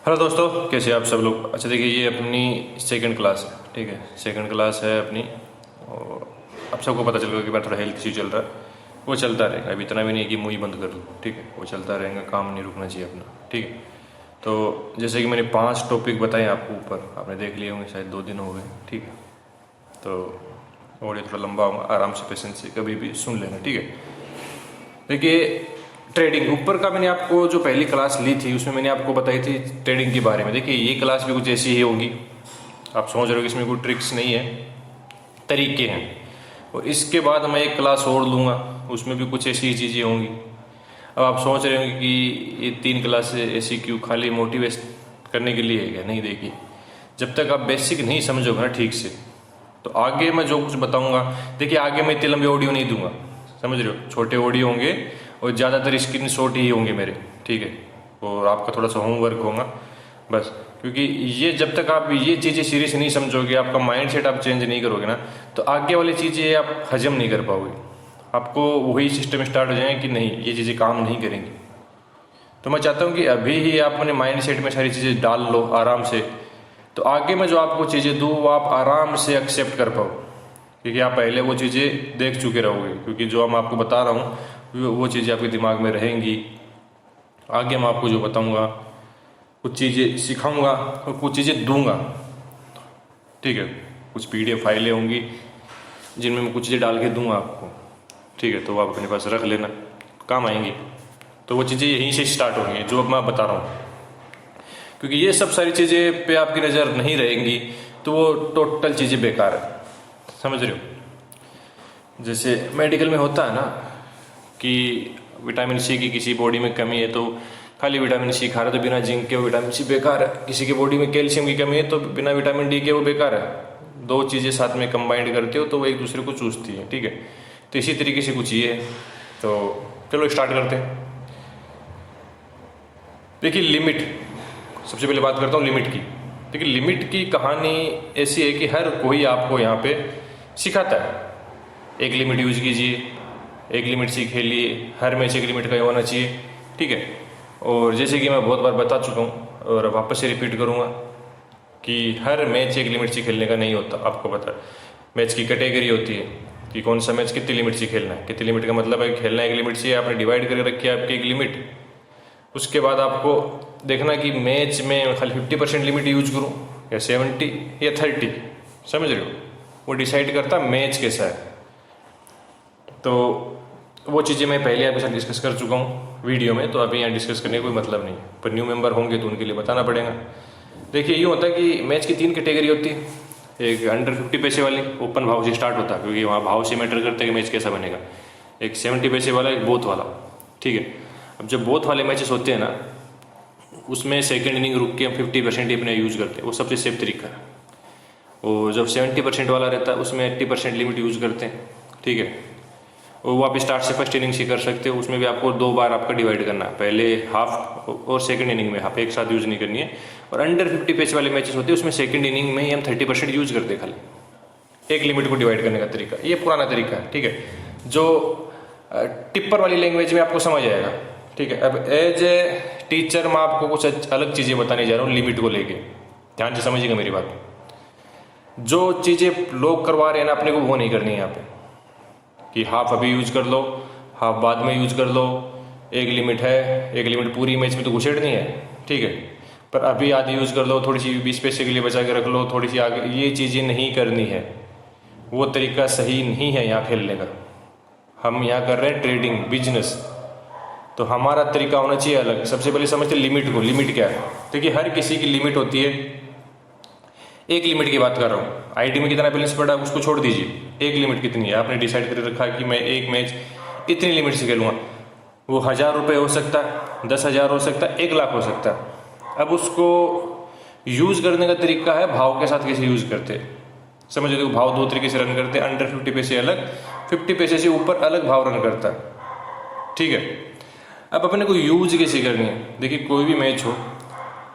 Hello दोस्तों, कैसे आप सब लोग। अच्छा देखिए, ये अपनी सेकंड क्लास है, ठीक है। सेकंड क्लास है अपनी, और अब सबको पता चल गया कि मैं थोड़ा हेल्थ इशू चल रहा है। वो चलता रहेगा, अभी इतना भी नहीं कि मुँह ही बंद कर दूँ, ठीक है। वो चलता रहेगा, काम नहीं रुकना चाहिए अपना, ठीक है। तो जैसे कि मैंने 5 टॉपिक बताए आपको ऊपर, आपने देख लिए होंगे, शायद 2 दिन हो गए, ठीक है। तो और ये थोड़ा लंबा होगा, आराम से पेशेंस से कभी भी सुन लेना, ठीक है। देखिए, ट्रेडिंग ऊपर का मैंने आपको जो पहली क्लास ली थी उसमें मैंने आपको बताई थी ट्रेडिंग के बारे में। देखिए, ये क्लास भी कुछ ऐसी ही होगी। आप सोच रहे हो कि इसमें कोई ट्रिक्स नहीं है, तरीके हैं। और इसके बाद मैं एक क्लास और लूँगा, उसमें भी कुछ ऐसी ही चीज़ें होंगी। अब आप सोच रहे होंगे कि ये 3 क्लासें ऐसी क्यों, खाली मोटिवेट करने के लिए है क्या? नहीं, देखिए, जब तक आप बेसिक नहीं समझोगे ना ठीक से, तो आगे मैं जो कुछ बताऊंगा, देखिए आगे मैं इतने लंबे ऑडियो नहीं दूंगा, समझ रहे हो। छोटे ऑडियो होंगे और ज़्यादातर स्क्रीन शॉट ही होंगे मेरे, ठीक है। और आपका थोड़ा सा होमवर्क होगा बस, क्योंकि ये जब तक आप ये चीज़ें सीरियस नहीं समझोगे, आपका माइंड सेट आप चेंज नहीं करोगे ना, तो आगे वाली चीज़ें आप हजम नहीं कर पाओगे। आपको वही सिस्टम स्टार्ट हो जाएगा कि नहीं, ये चीज़ें काम नहीं करेंगी। तो मैं चाहता हूँ कि अभी ही आप अपने माइंड सेट में सारी चीज़ें डाल लो आराम से, तो आगे मैं जो आपको चीज़ें दूँ वो आप आराम से एक्सेप्ट कर पाओ, क्योंकि आप पहले वो चीज़ें देख चुके रहोगे। क्योंकि जो मैं आपको बता रहा हूँ वो चीज़ें आपके दिमाग में रहेंगी। आगे मैं आपको जो बताऊँगा, कुछ चीज़ें सिखाऊँगा और कुछ चीज़ें दूँगा, ठीक है। कुछ PDF फाइलें होंगी जिनमें मैं कुछ चीज़ें डाल के दूँगा आपको, ठीक है। तो वो आप अपने पास रख लेना, काम आएंगी। तो वो चीज़ें यहीं से स्टार्ट होंगी जो अब मैं बता रहा हूँ, क्योंकि ये सब सारी चीज़ें पे आपकी नज़र नहीं रहेंगी तो वो टोटल चीज़ें बेकार है, समझ रहे हो। जैसे मेडिकल में होता है ना कि विटामिन सी की किसी बॉडी में कमी है तो खाली विटामिन सी खा रहे तो बिना जिंक के वो विटामिन सी बेकार है। किसी की बॉडी में कैल्शियम की कमी है तो बिना विटामिन डी के वो बेकार है। 2 चीज़ें साथ में कंबाइंड करते हो तो वो एक दूसरे को चूसती है, ठीक है। तो इसी तरीके से कुछ ये है। तो चलो स्टार्ट करते हैं। देखिए, लिमिट, सबसे पहले बात करता हूँ लिमिट की। देखिए, लिमिट की कहानी ऐसी है कि हर कोई आपको यहाँ पे सिखाता है, एक लिमिट यूज कीजिए, एक लिमिट सीख लिए, हर मैच एक लिमिट का होना चाहिए, ठीक है। और जैसे कि मैं बहुत बार बता चुका हूँ और वापस से रिपीट करूँगा कि हर मैच एक लिमिट से खेलने का नहीं होता। आपको पता है, मैच की कैटेगरी होती है कि कौन सा मैच कितनी लिमिट से खेलना है। कितनी लिमिट का मतलब है खेलना एक लिमिट से, आपने डिवाइड करके रखी है आपकी एक लिमिट। उसके बाद आपको देखना कि मैच में खाली 50% लिमिट यूज करूँ या 70 या 30, समझ रहे हो। वो डिसाइड करता मैच कैसा है। तो वो चीज़ें मैं पहले आपके साथ डिस्कस कर चुका हूँ वीडियो में, तो अभी यहाँ डिस्कस करने का कोई मतलब नहीं है। पर न्यू मेंबर होंगे तो उनके लिए बताना पड़ेगा। देखिए, यूँ होता है कि मैच की 3 कैटेगरी होती है। एक अंडर 50 पैसे वाली, ओपन भाव से स्टार्ट होता है, क्योंकि वहाँ भाव से मैटर करता है कि मैच कैसा बनेगा। एक 70 पैसे वाला, एक बोथ वाला, ठीक है। अब जब बोथ वाले मैचेस होते हैं ना, उसमें सेकंड इनिंग रुक के हम 50% ही अपने यूज़ करते हैं, वो सबसे सेफ तरीका है। और जब 70% वाला रहता है उसमें 80% लिमिट यूज़ करते हैं, ठीक है। और वो आप स्टार्ट से फर्स्ट इनिंग से कर सकते हो। उसमें भी आपको 2 बार आपका डिवाइड करना है, पहले हाफ और सेकंड इनिंग में हाफ, एक साथ यूज़ नहीं करनी है। और अंडर 50 पैसे वाले मैचेस होते हैं उसमें सेकंड इनिंग में ही हम 30% यूज़ करते हैं, खाली एक लिमिट को डिवाइड करने का तरीका। ये पुराना तरीका है, ठीक है, जो टिप्पर वाली लैंग्वेज में आपको समझ आएगा, ठीक है। अब एज ए टीचर मैं आपको कुछ अलग चीज़ें बताने जा रहा हूँ लिमिट को लेके, ध्यान से समझिएगा मेरी बात। जो चीज़ें लोग करवा रहे हैं ना, अपने को वो नहीं करनी है यहाँ पे कि हाफ अभी यूज कर लो, हाफ बाद में यूज कर लो, एक लिमिट है, एक लिमिट पूरी मैच में तो घुसेड़नी है, ठीक है। पर अभी आधी यूज कर लो, थोड़ी सी 20 पैसे के लिए बचा के रख लो, थोड़ी सी आगे, ये चीज़ें नहीं करनी है। वो तरीका सही नहीं है यहाँ खेलने का। हम यहाँ कर रहे हैं ट्रेडिंग बिजनेस, तो हमारा तरीका होना चाहिए अलग। सबसे पहले समझते लिमिट को। लिमिट क्या है? देखिए, हर किसी की लिमिट होती है। एक लिमिट की बात कर रहा हूँ, आईडी में कितना बैलेंस पड़ा उसको छोड़ दीजिए, एक लिमिट कितनी है आपने डिसाइड कर रखा है कि मैं एक मैच इतनी लिमिट से खेलूँगा। वो 1000 रुपये हो सकता है, 10,000 हो सकता है, 1 लाख हो सकता है। अब उसको यूज़ करने का तरीका है भाव के साथ कैसे यूज़ करते हैं, समझ लो। भाव 2 तरीके से रन करते हैं, अंडर 50 पैसे अलग, 50 पैसे से ऊपर अलग भाव रन करता है, ठीक है। अब अपने को यूज कैसे करनी है? देखिए, कोई भी मैच हो,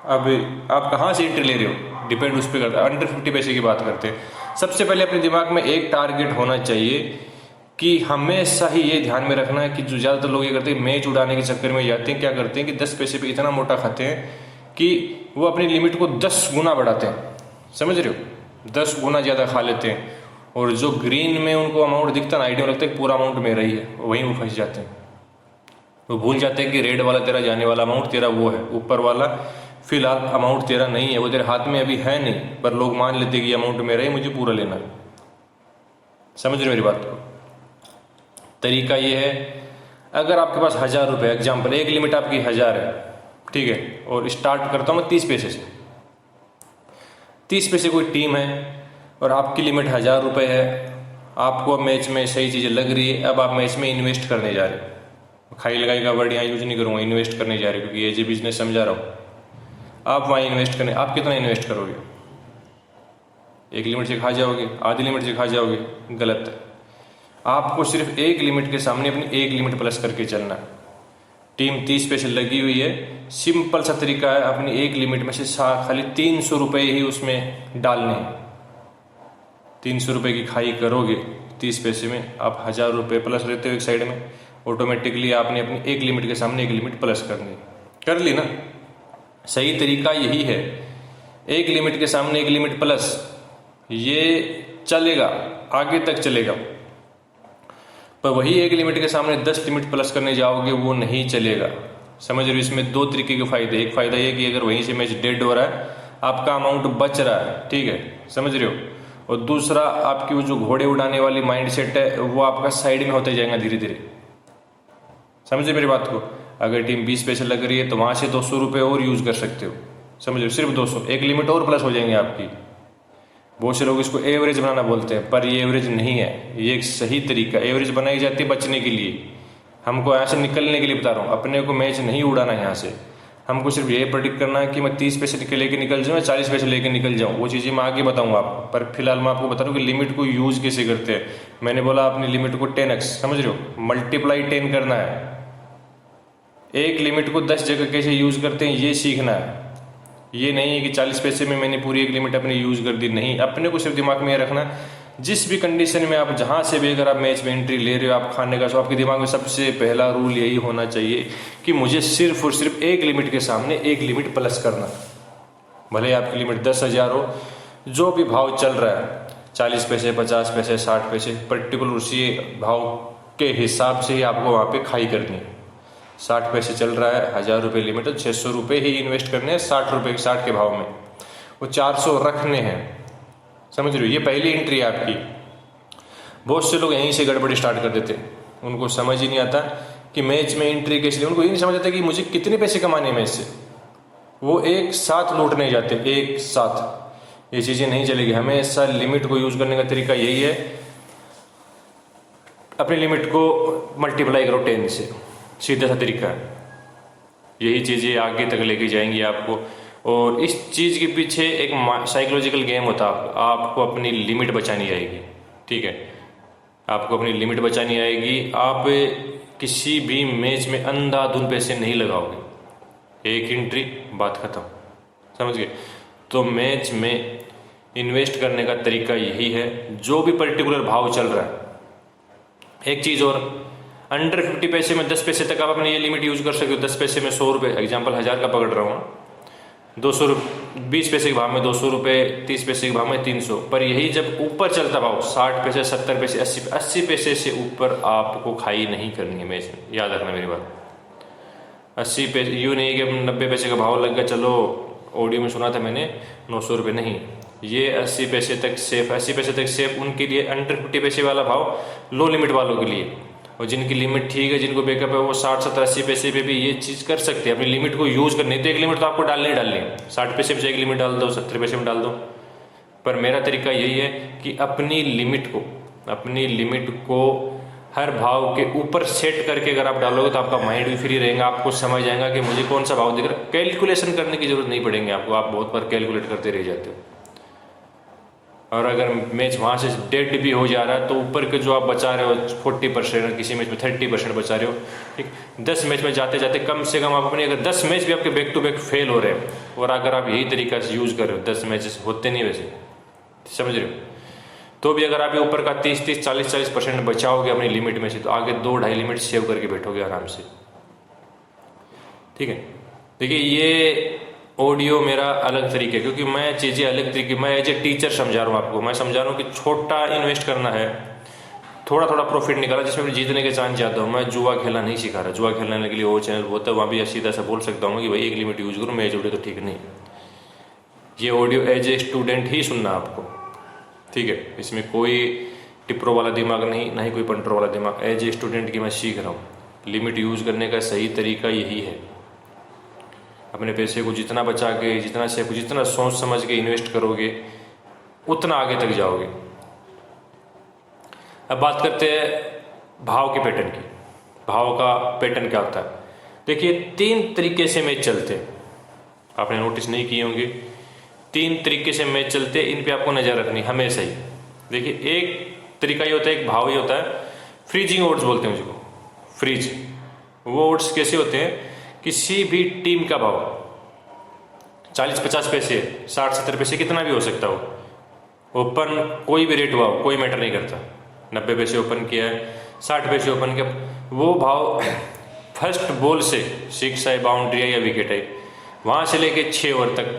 अब आप कहाँ से एंट्री ले रहे हो डिपेंड उस पर करता है। अंडर 50 पैसे की बात करते हैं, सबसे पहले अपने दिमाग में एक टारगेट होना चाहिए कि हमेशा ही ये ध्यान में रखना है कि जो ज़्यादातर लोग ये करते हैं मैच उड़ाने के चक्कर में जाते हैं, क्या करते हैं कि 10 पैसे पे इतना मोटा खाते हैं कि वो अपनी लिमिट को 10 गुना बढ़ाते हैं, समझ रहे हो, 10 गुना ज़्यादा खा लेते हैं। और जो ग्रीन में उनको अमाउंट दिखता है ना, आइडिया लगता है कि पूरा अमाउंट मेरा ही है, वहीं वो फंस जाते हैं। वो भूल जाते हैं कि रेड वाला तेरा जाने वाला अमाउंट तेरा वो है, ऊपर वाला फिलहाल अमाउंट तेरा नहीं है, वो तेरे हाथ में अभी है नहीं, पर लोग मान लेते हैं कि अमाउंट मेरा ही, मुझे पूरा लेना है। समझ रहे मेरी बात को। तरीका ये है, अगर आपके पास 1000 रुपये, एग्जाम्पल एक लिमिट आपकी 1000 है, ठीक है, और स्टार्ट करता हूँ मैं 30 पैसे से। 30 पैसे कोई टीम है और आपकी लिमिट 1000 रुपये है, आपको अब मैच में सही चीज़ें लग रही है, अब आप मैच में इन्वेस्ट करने जा रहे हैं। खाई लगाई का वर्ड यहाँ यूज नहीं करूँगा, इन्वेस्ट करने जा रहे हैं, क्योंकि ये बिजनेस समझा रहा हूँ। आप वहाँ इन्वेस्ट करने, आप कितना इन्वेस्ट करोगे? एक लिमिट से खा जाओगे, आधी लिमिट से खा जाओगे, गलत है। आपको सिर्फ एक लिमिट के सामने अपनी एक लिमिट प्लस करके चलना है। टीम 30 पैसे लगी हुई है, सिंपल सा तरीका है, अपनी एक लिमिट में से खाली 300 रुपये ही उसमें डालने हैं। 300 रुपये की खाई करोगे 30 पैसे में, आप 1000 रुपये प्लस रहते हो एक साइड में, ऑटोमेटिकली आपने अपनी एक लिमिट के सामने एक लिमिट प्लस करनी, कर ली ना। सही तरीका यही है, एक लिमिट के सामने एक लिमिट प्लस, ये चलेगा, आगे तक चलेगा। पर वही एक लिमिट के सामने 10 लिमिट प्लस करने जाओगे, वो नहीं चलेगा। समझ रहे हो? इसमें दो तरीके के फायदे, एक फायदा ये कि अगर वहीं से मैच डेड हो रहा है, आपका अमाउंट बच रहा है, ठीक है, समझ रहे हो। और दूसरा, आपकी वो जो घोड़े उड़ाने वाली माइंड सेट है, वो आपका साइड में होते जाएगा धीरे धीरे। समझे मेरी बात को। अगर टीम 20 पैसे लग रही है तो वहां से 200 रुपये और यूज कर सकते हो, समझ रहे हो, सिर्फ 200, एक लिमिट और प्लस हो जाएंगे आपकी। बहुत से लोग इसको एवरेज बनाना बोलते हैं, पर ये एवरेज नहीं है, ये एक सही तरीका। एवरेज बनाई जाती है बचने के लिए, हमको यहाँ से निकलने के लिए बता रहा हूँ। अपने को मैच नहीं उड़ाना यहाँ से, हमको सिर्फ ये प्रेडिक्ट करना है कि मैं 30 पैसे लेके निकल जाऊँ या 40 पैसे लेके निकल जाऊँ। वो चीज़ें मैं आगे बताऊँगा आपको, पर फिलहाल मैं आपको बता रहा हूँ कि लिमिट को यूज कैसे करते हैं। मैंने बोला अपनी लिमिट को 10x, समझ रहे हो, मल्टीप्लाई 10 करना है। एक लिमिट को 10 जगह कैसे यूज करते हैं ये सीखना है। ये नहीं है कि 40 पैसे में मैंने पूरी एक लिमिट अपनी यूज कर दी, नहीं। अपने को सिर्फ दिमाग में रखना, जिस भी कंडीशन में आप जहां से भी अगर आप मैच में एंट्री ले रहे हो, आप खाने का, तो आपके दिमाग में सबसे पहला रूल यही होना चाहिए कि मुझे सिर्फ और सिर्फ एक लिमिट के सामने एक लिमिट प्लस करना। भले आपकी लिमिट 10,000 हो, जो भी भाव चल रहा है, 40 पैसे, 50 पैसे, 60 पैसे, पर्टिकुलर उसी भाव के हिसाब से ही आपको वहां पे खाई करनी है। 60 पैसे चल रहा है, 1000 रुपये लिमिट, तो 600 रुपये ही इन्वेस्ट करने हैं 60 रुपये, 60 के भाव में, वो 400 रखने हैं। समझ रहे हो, ये पहली एंट्री है आपकी। बहुत से लोग यहीं से गड़बड़ी स्टार्ट कर देते हैं, उनको समझ ही नहीं आता कि मैच में एंट्री कैसे ले। उनको ये नहीं समझ आता कि मुझे कितने पैसे कमाने हैं मैच से, वो एक साथ लूटने जाते हैं, एक साथ। ये चीज़ें नहीं चलेगी। हमेशा लिमिट को यूज करने का तरीका यही है, अपनी लिमिट को मल्टीप्लाई करो 10 से, सीधा सा तरीका है। यही चीज़ें आगे तक लेके जाएंगी आपको। और इस चीज़ के पीछे एक साइकोलॉजिकल गेम होता है। आपको अपनी लिमिट बचानी आएगी, ठीक है, आपको अपनी लिमिट बचानी आएगी। आप किसी भी मैच में अंधाधुंध पैसे नहीं लगाओगे, एक एंट्री बात खत्म, समझ गए। तो मैच में इन्वेस्ट करने का तरीका यही है, जो भी पर्टिकुलर भाव चल रहा है। एक चीज़ और, अंडर 50 पैसे में 10 पैसे तक आप अपनी ये लिमिट यूज कर सकते हो। 10 पैसे में 100 रुपये, एग्जाम्पल 1000 का पकड़ रहा हूँ, 200 रुपये, 20 पैसे के भाव में 200 रुपये, 30 पैसे के भाव में 300। पर यही जब ऊपर चलता भाव 60 पैसे, 70 पैसे, 80 पैसे से ऊपर आपको खाई नहीं करनी है मैच में, याद रखना मेरी बात। 80 पैसे, यूँ नहीं कि 90 पैसे का भाव लग गया, चलो ऑडियो में सुना था मैंने 900 रुपये, नहीं। ये 80 पैसे तक सेफ, 80 पैसे तक सेफ उनके लिए, अंडर 50 पैसे वाला भाव लो लिमिट वालों के लिए। और जिनकी लिमिट ठीक है, जिनको बैकअप है, वो 60, 70, 80 पैसे पे भी ये चीज़ कर सकते हैं, अपनी लिमिट को यूज करनी। तो एक लिमिट तो आपको डालनी ही डालनी है, 60 पैसे में एक लिमिट डाल दो, 70 पैसे में डाल दो। पर मेरा तरीका यही है कि अपनी लिमिट को हर भाव के ऊपर सेट करके अगर आप डालोगे तो आपका माइंड भी फ्री रहेगा, आपको समझ आएगा कि मुझे कौन सा भाव दिख रहा है। कैलकुलेशन करने की जरूरत नहीं पड़ेगी आपको, आप बहुत बार कैलकुलेट करते रह जाते हो। और अगर मैच वहाँ से डेड भी हो जा रहा है तो ऊपर के जो आप बचा रहे हो 40%, किसी मैच में 30% बचा रहे हो, ठीक। 10 मैच में जाते जाते कम से कम आप अपने, अगर 10 मैच भी आपके बैक टू बैक फेल हो रहे हैं, और अगर आप यही तरीका से यूज़ कर रहे हो, 10 मैचेस होते नहीं वैसे, समझ रहे हो, तो भी अगर आप ये ऊपर का 30-30, 40-40% बचाओगे अपनी लिमिट में से, तो आगे 2-2.5 लिमिट सेव करके बैठोगे आराम से, ठीक है। देखिए, ये ऑडियो मेरा अलग तरीके, क्योंकि मैं चीज़ें अलग तरीके, मैं एज ए टीचर समझा रहा हूँ आपको। मैं समझा रहा हूँ कि छोटा इन्वेस्ट करना है, थोड़ा थोड़ा प्रॉफिट निकाला जिसमें जीतने के चांस ज़्यादा हो। मैं जुआ खेलना नहीं सिखा रहा। जुआ खेलने के लिए वो चैनल होता है, वहाँ भी सीधा सा बोल सकता हूँ कि भाई एक लिमिट यूज करो, मैच ऑडियो तो ठीक नहीं। ये ऑडियो एज ए स्टूडेंट ही सुनना आपको, ठीक है। इसमें कोई टिप्रो वाला दिमाग नहीं, ना ही कोई पंटर वाला दिमाग। एज ए स्टूडेंट की मैं सीख रहा हूँ। लिमिट यूज करने का सही तरीका यही है। अपने पैसे को जितना बचा के, जितना सोच समझ के इन्वेस्ट करोगे, उतना आगे तक जाओगे। अब बात करते हैं भाव के पैटर्न की। भाव का पैटर्न क्या होता है? देखिए 3 तरीके से मैच चलते हैं, आपने नोटिस नहीं किए होंगे। 3 तरीके से मैच चलते हैं, इन पे आपको नजर रखनी हमेशा ही। देखिए एक तरीका ये होता है, एक भाव ये होता है, फ्रीजिंग ओड्स बोलते हैं उसको, फ्रीज। वो ओड्स कैसे होते हैं? किसी भी टीम का भाव 40-50 पैसे, 60-70 पैसे, कितना भी हो सकता हो। ओपन कोई भी रेट हुआ, कोई मैटर नहीं करता। 90 पैसे ओपन किया है, 60 पैसे ओपन किया, वो भाव फर्स्ट बॉल से 6 है, बाउंड्री है या विकेट है, वहाँ से लेके 6 ओवर तक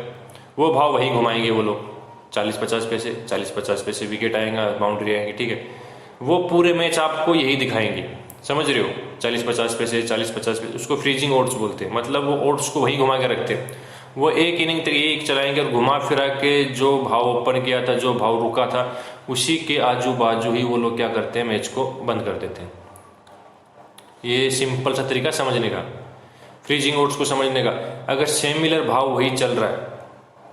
वो भाव वहीं घुमाएंगे वो लोग। 40-50 पैसे, 40-50 पैसे, विकेट आएगा, बाउंड्री आएंगी, ठीक है। वो पूरे मैच आपको यही दिखाएंगे, समझ रहे हो? 40-50 पैसे, 40-50 पैसे, उसको फ्रीजिंग ओड्स बोलते हैं। मतलब वो ओड्स को वहीं घुमा के रखते हैं। वो एक इनिंग तक एक चलाएंगे और घुमा फिरा के जो भाव ओपन किया था, जो भाव रुका था, उसी के आजू बाजू ही वो लोग क्या करते हैं, मैच को बंद कर देते हैं। ये सिंपल सा तरीका समझने का, फ्रीजिंग ओड्स को समझने का। अगर सिमिलर भाव वही चल रहा है,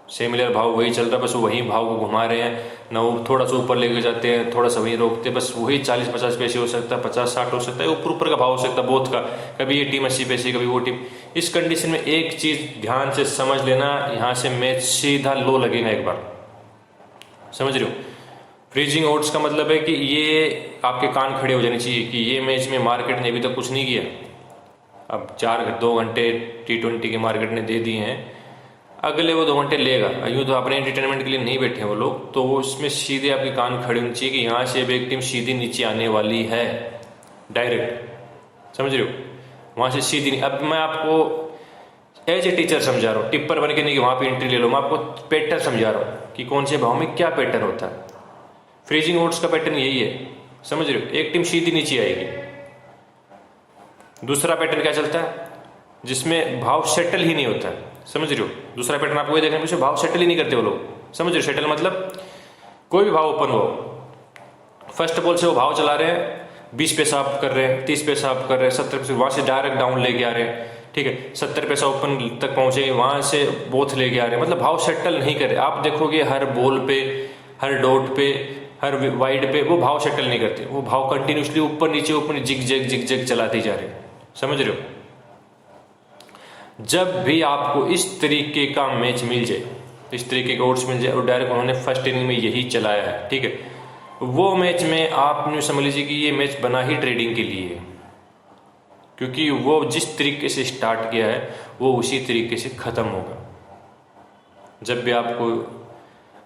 सिमिलर भाव वही चल रहा है, बस वही भाव को घुमा रहे हैं ना, वो थोड़ा सा ऊपर लेके जाते हैं, थोड़ा सा वहीं रोकते हैं, बस वही 40-50 पैसे हो सकता है, 50-60 हो सकता है, ऊपर ऊपर का भाव हो सकता है बोथ का। कभी ये टीम 80 पैसे, कभी वो टीम। इस कंडीशन में एक चीज ध्यान से समझ लेना, यहाँ से मैच सीधा लो लगेगा एक बार, समझ रहे हो? फ्रीजिंग ओड्स का मतलब है कि ये आपके कान खड़े हो जाने चाहिए कि ये मैच में मार्केट ने अभी तक कुछ नहीं किया। अब 2 घंटे T20 के मार्केट ने दे दिए हैं, अगले वो 2 घंटे लेगा। यूँ तो अपने एंटरटेनमेंट के लिए नहीं बैठे हैं वो लोग, तो वो इसमें सीधे आपके कान खड़े होने चाहिए कि यहाँ से अब एक टीम सीधी नीचे आने वाली है, डायरेक्ट, समझ रहे हो? वहाँ से सीधी नहीं। अब मैं आपको एज ए टीचर समझा रहा हूँ, टिप्पर बन के नहीं कि वहाँ पे एंट्री ले लो। मैं आपको पैटर्न समझा रहा हूँ कि कौन से भाव में क्या पैटर्न होता है। फ्रीजिंग ओड्स का पैटर्न यही है, समझ रहे हो? एक टीम सीधी नीचे आएगी। दूसरा पैटर्न क्या चलता है? जिसमें भाव सेटल ही नहीं होता है, समझ रहे हो? दूसरा पैटर्न आपको ये देखने में भाव सेटल ही नहीं करते वो लोग, समझ रहे हो? सेटल मतलब कोई भी भाव ओपन हो, फर्स्ट बॉल से वो भाव चला रहे हैं, 20 पैसा आप कर रहे हैं, 30 पैसा आप कर रहे हैं, 70 पैसे, वहां से डायरेक्ट डाउन लेके आ रहे हैं, ठीक है। 70 पैसा ओपन तक पहुंचे, वहां से बोथ लेके आ रहे हैं, मतलब भाव सेटल नहीं कर रहे। आप देखोगे हर बॉल पे, हर डॉट पे, हर वाइड पे वो भाव सेटल नहीं करते। वो भाव कंटिन्यूसली ऊपर नीचे जिग जैग चलाते जा रहे हैं, समझ रहे हो? जब भी आपको इस तरीके का मैच मिल जाए, इस तरीके के ओड्स मिल जाए, और डायरेक्ट उन्होंने फर्स्ट इनिंग में यही चलाया है, ठीक है, वो मैच में आप समझ लीजिए कि ये मैच बना ही ट्रेडिंग के लिए है, क्योंकि वो जिस तरीके से स्टार्ट किया है वो उसी तरीके से खत्म होगा। जब भी आपको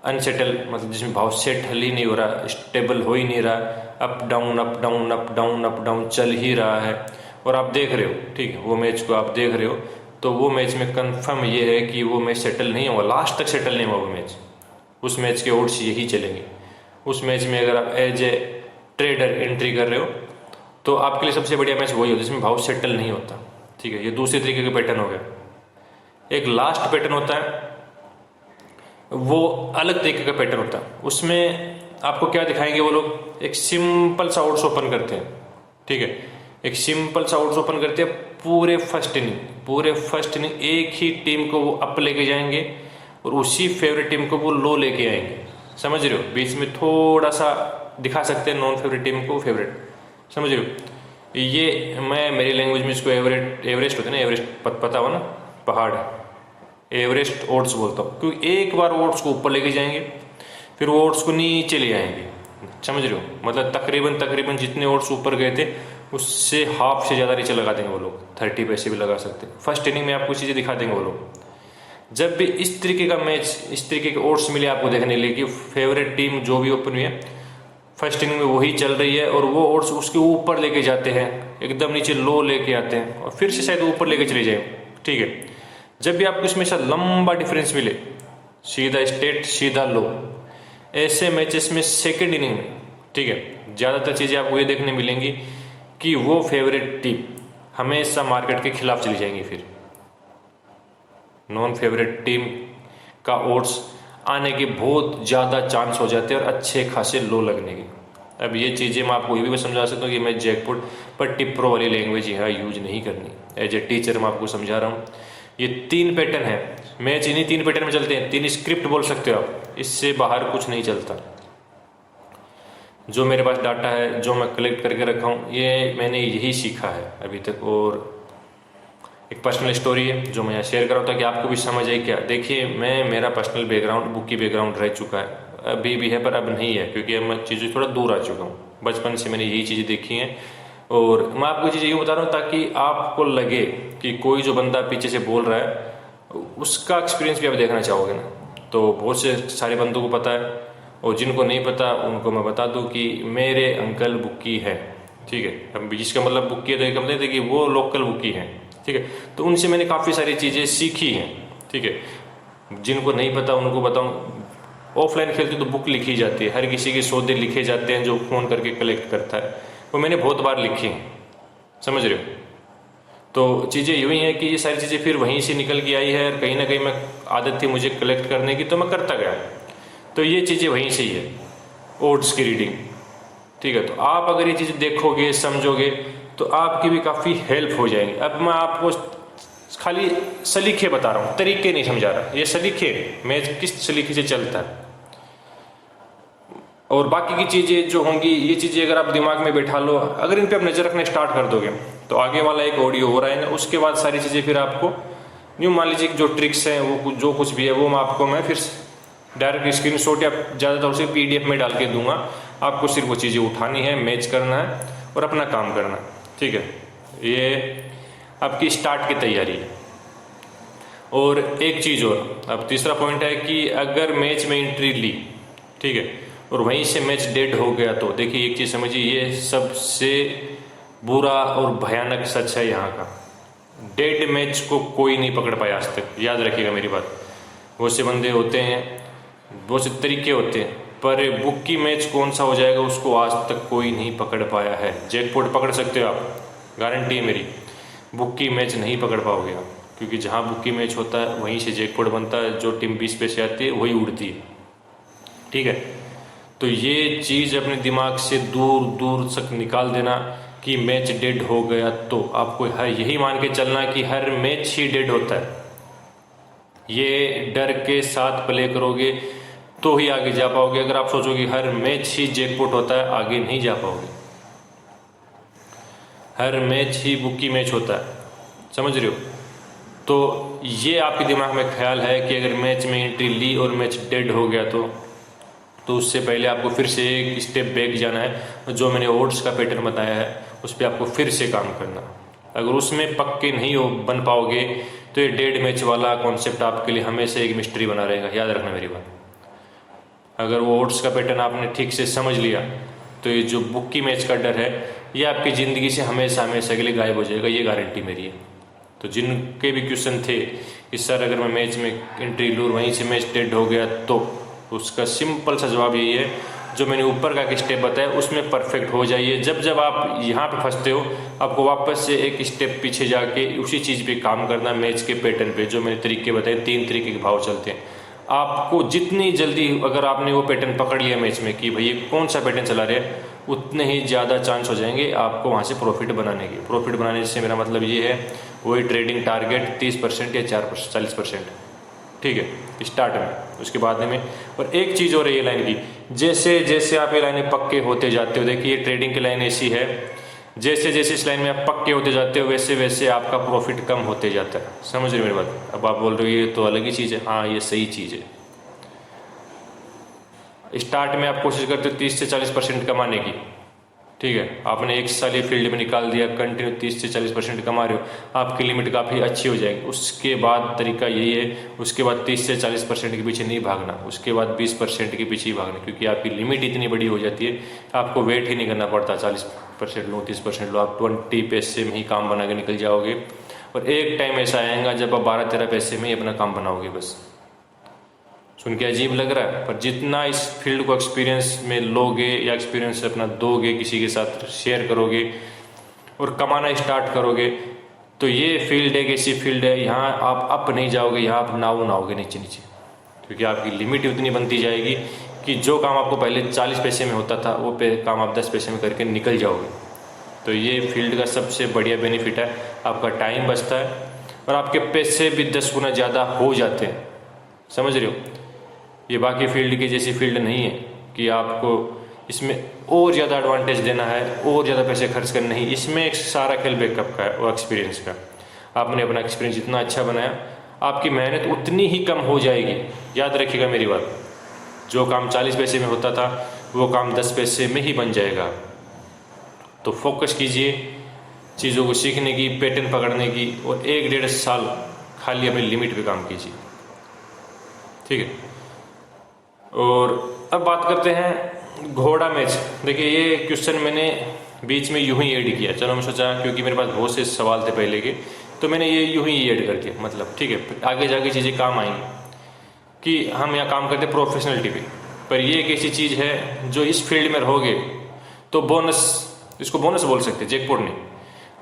अनसेटल, मतलब जिसमें भाव सेटल ही नहीं हो रहा, स्टेबल हो ही नहीं रहा, up down up down up down up down चल ही रहा है, और आप देख रहे हो, ठीक है, वो मैच को आप देख रहे हो, तो वो मैच में कंफर्म ये है कि वो मैच सेटल नहीं हुआ, लास्ट तक सेटल नहीं हुआ वो मैच। उस मैच के ओड्स यही चलेंगे। उस मैच में अगर आप एज ए ट्रेडर एंट्री कर रहे हो तो आपके लिए सबसे बढ़िया मैच वही होता है जिसमें भाव सेटल नहीं होता, ठीक है। ये दूसरे तरीके के पैटर्न हो गए। एक लास्ट पैटर्न होता है, वो अलग तरीके का पैटर्न होता है। उसमें आपको क्या दिखाएंगे वो लोग? एक सिंपल सा ओड्स ओपन करते हैं, ठीक है, एक सिंपल सा ओड्स ओपन करते हैं। पूरे फर्स्ट इनिंग एक ही टीम को वो अप लेके जाएंगे और उसी फेवरेट टीम को वो लो लेके आएंगे, समझ रहे हो? बीच में थोड़ा सा दिखा सकते हैं नॉन फेवरेट टीम को फेवरेट, समझ रहे हो? ये मैं मेरी लैंग्वेज में इसको एवरेस्ट होते हैं ना, एवरेस्ट पता हो ना, पहाड़, एवरेस्ट ओड्स बोलता हूँ, क्योंकि एक बार ओड्स को ऊपर लेके जाएंगे फिर वो ओड्स को नीचे ले आएंगे, समझ रहे हो? मतलब तकरीबन जितने ओड्स ऊपर गए थे उससे हाफ से ज़्यादा नीचे लगा देंगे वो लोग, 30 पैसे भी लगा सकते हैं। फर्स्ट इनिंग में आपको चीज़ें दिखा देंगे वो लोग। जब भी इस तरीके का मैच, इस तरीके के ओड्स मिले आपको देखने के लिए कि फेवरेट टीम जो भी ओपन हुई है फर्स्ट इनिंग में वही चल रही है, और वो ओड्स उसके ऊपर लेके जाते हैं, एकदम नीचे लो लेके आते हैं और फिर से शायद ऊपर लेके चले जाए, ठीक है। जब भी आपको इसमें से लंबा डिफरेंस मिले, सीधा स्ट्रेट सीधा लो, ऐसे मैचेस में सेकेंड इनिंग में, ठीक है, ज़्यादातर चीज़ें आपको ये देखने मिलेंगी कि वो फेवरेट टीम हमेशा मार्केट के खिलाफ चली जाएंगी, फिर नॉन फेवरेट टीम का ओड्स आने के बहुत ज़्यादा चांस हो जाते हैं और अच्छे खासे लो लगने के। अब ये चीज़ें मैं आपको ये भी समझा सकता हूँ कि मैं जैकपॉट पर टिप्रो वाली लैंग्वेज यहाँ यूज नहीं करनी, एज ए टीचर मैं आपको समझा रहा हूँ। ये 3 पैटर्न है, मैच इन्हीं 3 पैटर्न में चलते हैं, 3 स्क्रिप्ट बोल सकते हो आप, इससे बाहर कुछ नहीं चलता। जो मेरे पास डाटा है, जो मैं कलेक्ट करके रखा हूँ, ये मैंने यही सीखा है अभी तक। और एक पर्सनल स्टोरी है जो मैं यहाँ शेयर कर रहा हूँ ताकि आपको भी समझ आए। क्या देखिए, मेरा पर्सनल बैकग्राउंड बुक की बैकग्राउंड रह चुका है, अभी भी है पर अब नहीं है, क्योंकि अब मैं चीज़ों थोड़ा दूर आ चुका हूँ। बचपन से मैंने यही चीज़ें देखी हैं और मैं आपको चीज़ें यूँ बता रहा हूँ ताकि आपको लगे कि कोई जो बंदा पीछे से बोल रहा है उसका एक्सपीरियंस भी आप देखना चाहोगे ना। तो बहुत से सारे बंदों को पता है और जिनको नहीं पता उनको मैं बता दूं कि मेरे अंकल बुक्की है, ठीक है। अब जिसका मतलब बुक्की है तो एक मतलब कि वो लोकल बुक्की है, ठीक है। तो उनसे मैंने काफ़ी सारी चीज़ें सीखी हैं, ठीक है। जिनको नहीं पता उनको बताऊं, ऑफलाइन खेलते तो बुक लिखी जाती है, हर किसी के सौदे लिखे जाते हैं जो फ़ोन करके कलेक्ट करता है, वो मैंने बहुत बार लिखी हैं, समझ रहे हो। तो चीज़ें यूँ ही हैं कि ये सारी चीज़ें फिर वहीं से निकल के आई है और कहीं ना कहीं मैं आदत थी मुझे कलेक्ट करने की तो मैं करता गया। तो ये चीज़ें वहीं से ही है, ओड्स की रीडिंग, ठीक है। तो आप अगर ये चीज़ें देखोगे समझोगे तो आपकी भी काफ़ी हेल्प हो जाएगी। अब मैं आपको खाली सलीखे बता रहा हूँ, तरीके नहीं समझा रहा, ये सलीखे मैच किस सलीखे से चलता है और बाकी की चीज़ें जो होंगी ये चीज़ें अगर आप दिमाग में बैठा लो, अगर इन पे आप नज़र रखना स्टार्ट कर दोगे तो आगे वाला एक ऑडियो हो रहा है ना, उसके बाद सारी चीज़ें फिर आपको यूँ मान लीजिए जो ट्रिक्स हैं वो जो कुछ भी है वो मैं फिर डायरेक्ट स्क्रीनशॉट या ज़्यादातर उसे PDF में डाल के दूंगा। आपको सिर्फ वो चीज़ें उठानी है, मैच करना है और अपना काम करना है, ठीक है। ये आपकी स्टार्ट की तैयारी है। और एक चीज़ और, अब तीसरा पॉइंट है कि अगर मैच में एंट्री ली, ठीक है, और वहीं से मैच डेड हो गया तो देखिए एक चीज़ समझिए, ये सबसे बुरा और भयानक सच है यहाँ का। डेड मैच को कोई नहीं पकड़ पाया आज तक, याद रखिएगा मेरी बात। बहुत से बंदे होते हैं, बहुत से तरीके होते हैं, पर बुक की मैच कौन सा हो जाएगा उसको आज तक कोई नहीं पकड़ पाया है। जैकपॉट पकड़ सकते हो आप, गारंटी है मेरी, बुक की मैच नहीं पकड़ पाओगे आप, क्योंकि जहाँ बुक की मैच होता है वहीं से जैकपॉट बनता है। जो टीम 20 पे से आती है वही उड़ती है, ठीक है। तो ये चीज़ अपने दिमाग से दूर दूर तक निकाल देना कि मैच डेड हो गया तो आपको यही मान के चलना कि हर मैच ही डेड होता है। ये डर के साथ प्ले करोगे तो ही आगे जा पाओगे। अगर आप सोचोगे हर मैच ही जैकपॉट होता है, आगे नहीं जा पाओगे। हर मैच ही बुक की मैच होता है, समझ रहे हो। तो ये आपके दिमाग में ख्याल है कि अगर मैच में एंट्री ली और मैच डेड हो गया तो उससे पहले आपको फिर से एक स्टेप बैक जाना है। जो मैंने ओड्स का पैटर्न बताया है उस पर आपको फिर से काम करना। अगर उसमें पक्के नहीं हो बन पाओगे तो ये डेड मैच वाला कॉन्सेप्ट आपके लिए हमेशा एक मिस्ट्री बना रहेगा, याद रखना मेरी बात। अगर वो ओड्स का पैटर्न आपने ठीक से समझ लिया तो ये जो बुक की मैच का डर है ये आपकी ज़िंदगी से हमेशा हमेशा के लिए गायब हो जाएगा, ये गारंटी मेरी है। तो जिनके भी क्वेश्चन थे कि सर अगर मैं मैच में एंट्री लूँ वहीं से मैच डेड हो गया तो, उसका सिंपल सा जवाब यही है, जो मैंने ऊपर का स्टेप बताया उसमें परफेक्ट हो जाइए। जब आप यहाँ पे फंसते हो आपको वापस से एक स्टेप पीछे जाके उसी चीज़ पे काम करना, मैच के पैटर्न पे। जो मैंने तरीके बताए, 3 तरीके के भाव चलते हैं। आपको जितनी जल्दी अगर आपने वो पैटर्न पकड़ लिया मैच में कि भाई कौन सा पैटर्न चला रहे हैं, उतने ही ज़्यादा चांस हो जाएंगे आपको वहाँ से प्रॉफिट बनाने की। प्रॉफिट बनाने से मेरा मतलब ये है वही ट्रेडिंग टारगेट 30% या 40%, ठीक है, स्टार्ट में। उसके बाद में और एक चीज़ और है ये लाइन की, जैसे जैसे आप ये लाइनें पक्के होते जाते हो, देखिए ये ट्रेडिंग की लाइन ऐसी है, जैसे जैसे इस लाइन में आप पक्के होते जाते हो वैसे वैसे आपका प्रॉफिट कम होते जाता है। समझ रहे हो मेरी बात। अब आप बोल रहे हो ये तो अलग ही चीज़ है, हाँ ये सही चीज़ है। स्टार्ट में आप कोशिश करते हो 30 से 40% कमाने की, ठीक है, आपने 1 साल ये फील्ड में निकाल दिया, कंटिन्यू 30 से 40% कमा रहे हो, आपकी लिमिट काफ़ी अच्छी हो जाएगी। उसके बाद तरीका यही है, उसके बाद 30 से 40% के पीछे नहीं भागना, उसके बाद 20% के पीछे ही भागना, क्योंकि आपकी लिमिट इतनी बड़ी हो जाती है आपको वेट ही नहीं करना पड़ता 40% लो 30% लो, आप 20 पैसे में ही काम बना के निकल जाओगे और एक टाइम ऐसा आएगा जब आप 12-13 पैसे में ही अपना काम बनाओगे। बस सुन के अजीब लग रहा है, पर जितना इस फील्ड को एक्सपीरियंस में लोगे या एक्सपीरियंस अपना दोगे, किसी के साथ शेयर करोगे और कमाना स्टार्ट करोगे, तो ये फील्ड एक ऐसी फील्ड है, यहाँ आप अप नहीं जाओगे, यहाँ आप नाव नाओगे नीचे नीचे, क्योंकि आपकी लिमिट उतनी बनती जाएगी कि जो काम आपको पहले 40 पैसे में होता था वो काम आप 10 पैसे में करके निकल जाओगे। तो ये फील्ड का सबसे बढ़िया बेनिफिट है, आपका टाइम बचता है और आपके पैसे भी 10 गुना ज़्यादा हो जाते हैं। समझ रहे हो? ये बाकी फील्ड की जैसी फील्ड नहीं है कि आपको इसमें और ज़्यादा एडवांटेज देना है और ज़्यादा पैसे खर्च करने नहीं। इसमें एक सारा खेल बैकअप का है और एक्सपीरियंस का। आपने अपना एक्सपीरियंस जितना अच्छा बनाया, आपकी मेहनत उतनी ही कम हो जाएगी। याद रखिएगा मेरी बात, जो काम 40 पैसे में होता था वो काम 10 पैसे में ही बन जाएगा। तो फोकस कीजिए चीज़ों को सीखने की, पैटर्न पकड़ने की, और 1-1.5 साल खाली अपनी लिमिट पे काम कीजिए। ठीक है, और अब बात करते हैं घोड़ा मैच। देखिए ये क्वेश्चन मैंने बीच में यूं ही ऐड किया, चलो मैं सोचा क्योंकि मेरे पास बहुत से सवाल थे पहले के, तो मैंने ये यूं ही ऐड कर दिया। मतलब ठीक है, आगे जाके चीज़ें काम आएंगी कि हम यहाँ काम करते हैं प्रोफेशनलिटी पे, पर ये एक ऐसी चीज़ है जो इस फील्ड में रहोगे तो बोनस, इसको बोनस बोल सकते हैं, जैकपॉट नहीं।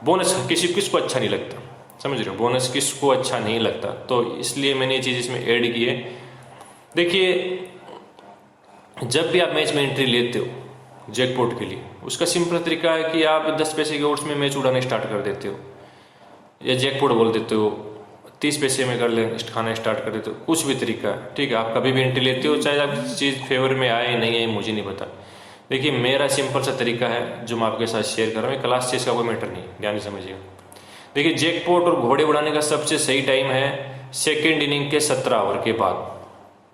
बोनस किसको अच्छा नहीं लगता, समझ रहे हो? बोनस किसको अच्छा नहीं लगता, तो इसलिए मैंने ये चीज़ इसमें ऐड की है। देखिए जब भी आप मैच में एंट्री लेते हो जैकपॉट के लिए, उसका सिंपल तरीका है कि आप 10 पैसे के ओट्स में मैच उड़ाने स्टार्ट कर देते हो, या जैकपॉट बोल देते हो, 30 पैसे में कर ले खाना स्टार्ट कर देते हो, कुछ भी तरीका है। ठीक है, आप कभी भी एंट्री लेते हो, चाहे आप चीज़ फेवर में आए नहीं आए मुझे नहीं पता। देखिए मेरा सिंपल सा तरीका है जो मैं आपके साथ शेयर कर रहा हूँ, क्लास चीज़ का कोई मैटर नहीं, ध्यान से समझिएगा। देखिए जैकपॉट और घोड़े उड़ाने का सबसे सही टाइम है सेकेंड इनिंग के 17 ओवर के बाद।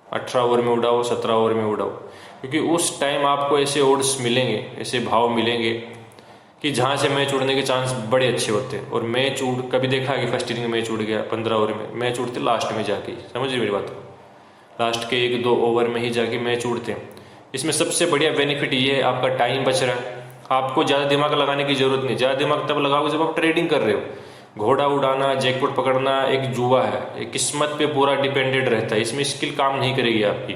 18 ओवर में उड़ाओ, 17 ओवर में उड़ाओ, क्योंकि उस टाइम आपको ऐसे ओड्स मिलेंगे, ऐसे भाव मिलेंगे कि जहाँ से मैच उड़ने के चांस बड़े अच्छे होते हैं। और मैच उड़ कभी देखा है कि फर्स्ट इनिंग में मैच उड़ गया 15 ओवर में, मैच उड़ते लास्ट में जाके, समझ रही मेरी बात, लास्ट के 1-2 ओवर में ही जाके मैच उड़ते हैं। इसमें सबसे बढ़िया बेनिफिट ये है, आपका टाइम बच रहा है, आपको ज़्यादा दिमाग लगाने की जरूरत नहीं। ज़्यादा दिमाग तब लगाओगे जब आप ट्रेडिंग कर रहे हो। घोड़ा उड़ाना, जैकपॉट पकड़ना एक जुआ है, एक किस्मत पे पूरा डिपेंडेंट रहता है, इसमें स्किल काम नहीं करेगी आपकी।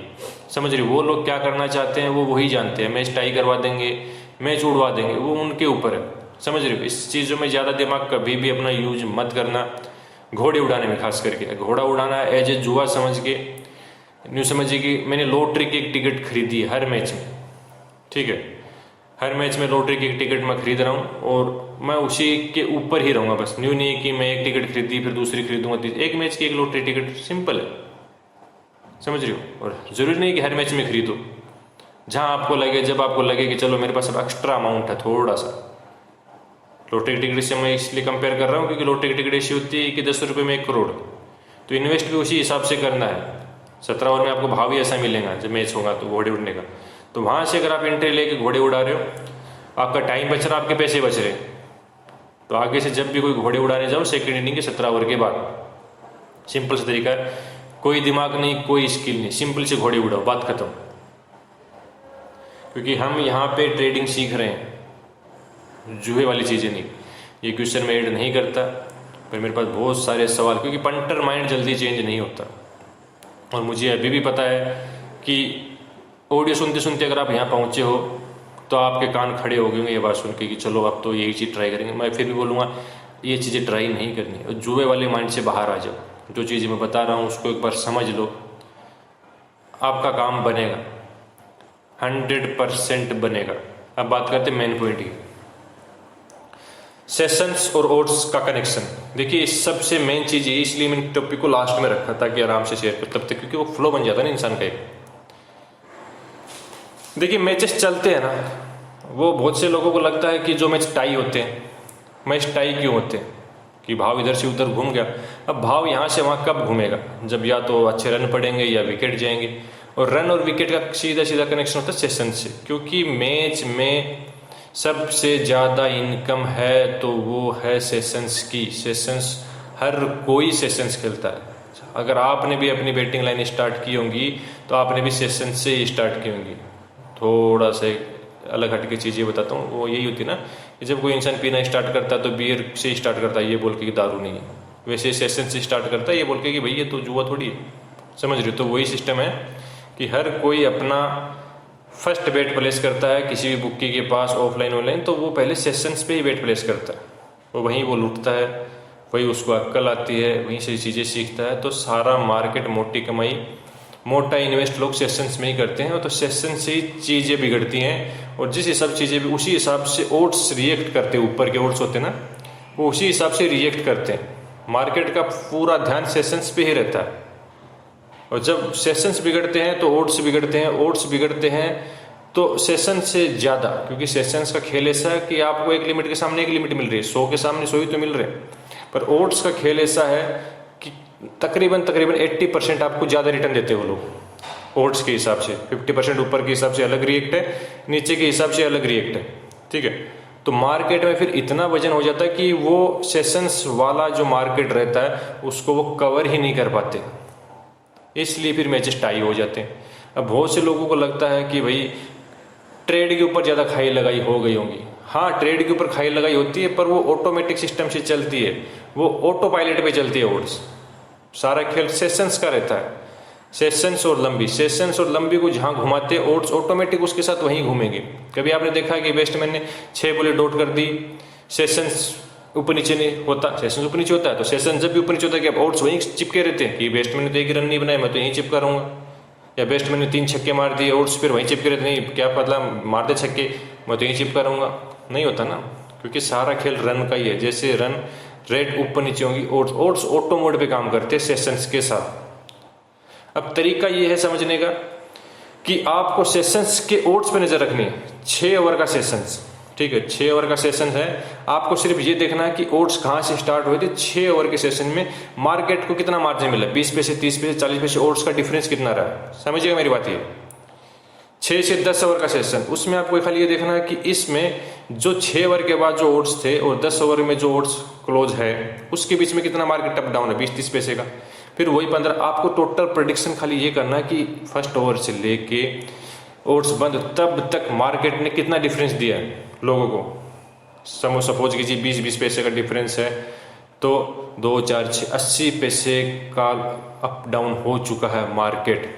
समझ रही, वो लोग क्या करना चाहते हैं वो वही जानते हैं, मैच टाई करवा देंगे, मैच उड़वा देंगे, वो उनके ऊपर है। समझ रहे हो, इस चीज़ों में ज़्यादा दिमाग कभी भी अपना यूज मत करना, घोड़े उड़ाने में खास करके। घोड़ा उड़ाना एज ए जुआ समझ के, न्यू समझिए कि मैंने लॉटरी की एक टिकट खरीदी है हर मैच में। ठीक है, हर मैच में लॉटरी की एक टिकट मैं खरीद रहा हूँ और मैं उसी के ऊपर ही रहूँगा। बस न्यू नहीं कि मैं एक टिकट खरीदी फिर दूसरी खरीदूंगा, एक मैच की एक लॉटरी टिकट, सिंपल है, समझ रही हो। और ज़रूरी नहीं कि हर मैच में खरीदो, जहाँ आपको लगे, जब आपको लगे कि चलो मेरे पास अब एक्स्ट्रा अमाउंट है थोड़ा सा। लॉटरी की टिकट से मैं इसलिए कंपेयर कर रहा हूँ क्योंकि लॉटरी की टिकट ऐसी होती है कि 10 रुपये में 1 करोड़, तो इन्वेस्ट भी उसी हिसाब से करना है। 17 ओवर में आपको भाव ही ऐसा मिलेगा जब मैच होगा तो घोड़े उड़ने का। तो वहाँ से अगर आप एंट्री लेके घोड़े उड़ा रहे हो, आपका टाइम बच रहा है, आपके पैसे बच रहे, तो आगे से जब भी कोई घोड़े उड़ाने जाओ सेकेंड इनिंग के 17 ओवर के बाद। सिंपल सा तरीका है, कोई दिमाग नहीं, कोई स्किल नहीं, सिंपल से घोड़े उड़ाओ, बात खत्म। क्योंकि हम यहाँ पे ट्रेडिंग सीख रहे हैं, जुए वाली चीज़ें नहीं। ये क्वेश्चन मैं ऐड नहीं करता, पर मेरे पास बहुत सारे सवाल, क्योंकि पंटर माइंड जल्दी चेंज नहीं होता। और मुझे अभी भी पता है कि ऑडियो सुनते सुनते अगर आप यहाँ पहुँचे हो तो आपके कान खड़े हो गए होंगे ये बात सुन के कि चलो अब तो यही चीज़ ट्राई करेंगे। मैं फिर भी बोलूँगा ये चीज़ें ट्राई नहीं करनी, और जुए वाले माइंड से बाहर आ जाओ। जो चीज़ मैं बता रहा हूँ उसको एक बार समझ लो, आपका काम बनेगा, 100% बनेगा। अब बात करते हैं मेन पॉइंट की, सेशंस और ओट्स का कनेक्शन। देखिए सबसे मेन चीज़ ये, इसलिए मैंने टॉपिक को लास्ट में रखा था कि आराम से शेयर कर तब तक, क्योंकि वो फ्लो बन जाता है ना इंसान का एक। देखिए मैचेस चलते हैं ना, वो बहुत से लोगों को लगता है कि जो मैच टाई होते हैं, मैच टाई क्यों होते हैं कि भाव इधर से उधर घूम गया। अब भाव यहाँ से वहाँ कब घूमेगा, जब या तो अच्छे रन पड़ेंगे या विकेट जाएंगे। और रन और विकेट का सीधा सीधा कनेक्शन होता है सेशन से, क्योंकि मैच में सबसे ज़्यादा इनकम है तो वो है सेशंस की। सेशंस हर कोई सेशंस खेलता है। अगर आपने भी अपनी बैटिंग लाइन स्टार्ट की होंगी तो आपने भी सेशन से ही स्टार्ट की होंगी। थोड़ा सा अलग हट के चीज़ें बताता हूँ, वो यही होती है ना कि जब कोई इंसान पीना स्टार्ट करता है तो बियर से स्टार्ट करता है, ये बोल के कि दारू नहीं है। वैसे सेशन से स्टार्ट करता है ये बोल के कि भाई ये तो जुआ थोड़ी है, समझ रहे हो। तो वही सिस्टम है कि हर कोई अपना फर्स्ट बेट प्लेस करता है किसी भी बुक्की के पास ऑफलाइन ऑनलाइन, तो वो पहले सेशंस पे ही बेट प्लेस करता है, वो वहीं वो लूटता है, वही उसको अक्ल आती है, वहीं से चीज़ें सीखता है। तो सारा मार्केट, मोटी कमाई, मोटा इन्वेस्ट लोग सेशंस में ही करते हैं, और तो सेशन से ही चीज़ें बिगड़ती हैं। और जिस हिसाब चीज़ें भी उसी हिसाब से ओट्स रिएक्ट करते हैं, ऊपर के ओट्स होते हैं ना, वो उसी हिसाब से रिएक्ट करते हैं। मार्केट का पूरा ध्यान सेशंस पे ही रहता है, और जब सेशंस बिगड़ते हैं तो ओट्स बिगड़ते हैं, ओट्स बिगड़ते हैं तो सेशन से ज़्यादा, क्योंकि सेशंस का खेल ऐसा है कि आपको एक लिमिट के सामने एक लिमिट मिल रही है, 100 के सामने 100 ही तो मिल रहे हैं। पर ओट्स का खेल ऐसा है कि तकरीबन 80% आपको ज़्यादा रिटर्न देते हो लोग ओट्स के हिसाब से। 50% ऊपर के हिसाब से अलग रिएक्ट है, नीचे के हिसाब से अलग रिएक्ट है, ठीक है। तो मार्केट में फिर इतना वजन हो जाता है कि वो सेशंस वाला जो मार्केट रहता है उसको वो कवर ही नहीं कर पाते, इसलिए फिर मैचेस टाई हो जाते हैं। अब बहुत से लोगों को लगता है कि भाई ट्रेड के ऊपर ज़्यादा खाई लगाई हो गई होंगी। हाँ, ट्रेड के ऊपर खाई लगाई होती है, पर वो ऑटोमेटिक सिस्टम से चलती है, वो ऑटो पायलट पे चलती है ओट्स। सारा खेल सेशंस का रहता है, सेशंस और लंबी, सेशंस और लंबी को जहाँ घुमाते हैं ओट्स ऑटोमेटिक उसके साथ वहीं घूमेंगे। कभी आपने देखा है कि बैट्समैन ने 6 बॉलें डॉट कर दी, सेशंस ऊपर नीचे नहीं होता, सेशंस ऊपर नीचे होता है, तो सेशन जब भी ऊपर नीचे होता है कि अब ओट्स वहीं चिपके रहते हैं कि बैट्समैन ने तो एक रन नहीं बनाया, मैं तो यहीं चिपका रहूँगा। या बैट्समैन ने 3 छक्के मार दिए, ओट्स फिर वहीं चिपके रहते, नहीं क्या पता मार दे छक्के, मैं तो यहीं चिपका रहूँगा। नहीं होता ना, क्योंकि सारा खेल रन का ही है। जैसे रन रेट ऊपर नीचे होंगी, ओट्स ऑटो मोड पे काम करते हैं सेशंस के साथ। अब तरीका ये है समझने का कि आपको सेशंस के ओट्स पे नजर रखनी है। 6 ओवर का सेशंस, ठीक है, 6 ओवर का सेशन है। आपको सिर्फ ये देखना है कि ओट्स कहाँ से स्टार्ट हुए थे। 6 ओवर के सेशन में मार्केट को कितना मार्जिन मिला, 20 पैसे, 30 पैसे, 40 पैसे, ओट्स का डिफरेंस कितना रहा, समझिएगा मेरी बात। ये 6 से 10 ओवर का सेशन, उसमें आपको खाली ये देखना है कि इसमें जो 6 ओवर के बाद जो ओट्स थे और 10 ओवर में जो ओट्स क्लोज है उसके बीच में कितना मार्केट अप डाउन है, 20-30 पैसे का। फिर वही 15, आपको टोटल प्रेडिक्शन खाली ये करना है कि फर्स्ट ओवर से लेके ओट्स बंद तब तक मार्केट ने कितना डिफरेंस दिया है लोगों को। सपोज कीजिए 20-20 पैसे का डिफरेंस है, तो 2, 4, 6, 80 पैसे का अप डाउन हो चुका है मार्केट।